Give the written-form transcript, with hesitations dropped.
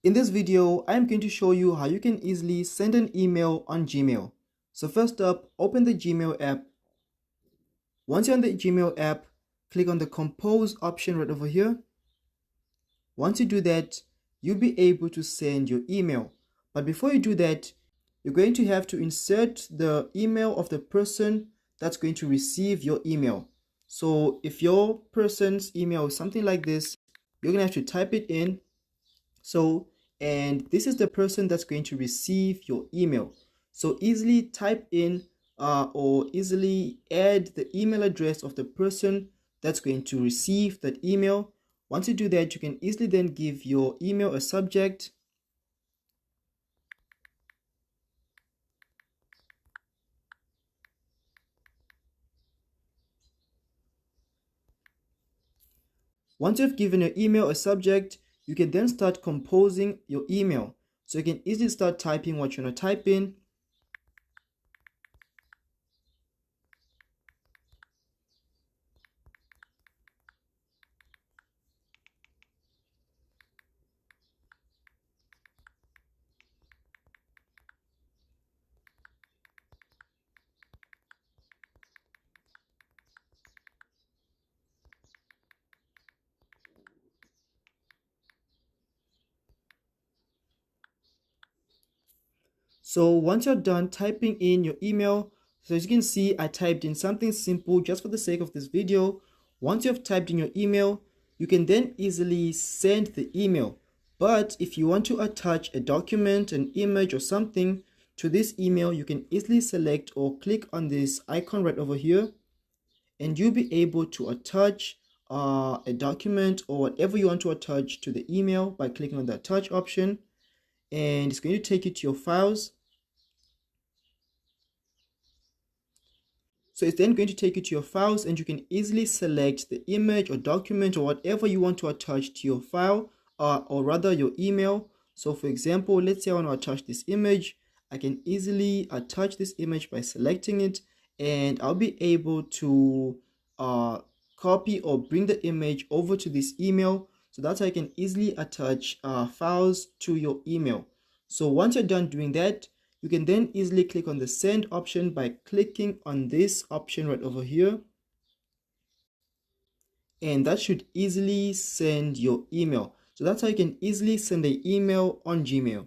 In this video, I'm going to show you how you can easily send an email on Gmail. So first up, open the Gmail app. Once you're on the Gmail app, click on the compose option right over here. Once you do that, you'll be able to send your email. But before you do that, you're going to have to insert the email of the person that's going to receive your email. So if your person's email is something like this, you're going to have to type it in. And this is the person that's going to receive your email. So easily type in or easily add the email address of the person that's going to receive that email. Once you do that, you can easily then give your email a subject. Once you've given your email a subject, you can then start composing your email. So you can easily start typing what you want to type in. So once you're done typing in your email, so as you can see, I typed in something simple just for the sake of this video. Once you've typed in your email, you can then easily send the email. But if you want to attach a document, an image or something to this email, you can easily select or click on this icon right over here, and you'll be able to attach a document or whatever you want to attach to the email by clicking on the attach option, and it's going to take you to your files. So it's then going to take you to your files, and you can easily select the image or document or whatever you want to attach to your file or rather your email. So for example, let's say I want to attach this image. I can easily attach this image by selecting it, and I'll be able to copy or bring the image over to this email. So that's how I can easily attach files to your email. So once you're done doing that, you can then easily click on the send option by clicking on this option right over here. And that should easily send your email. So that's how you can easily send an email on Gmail.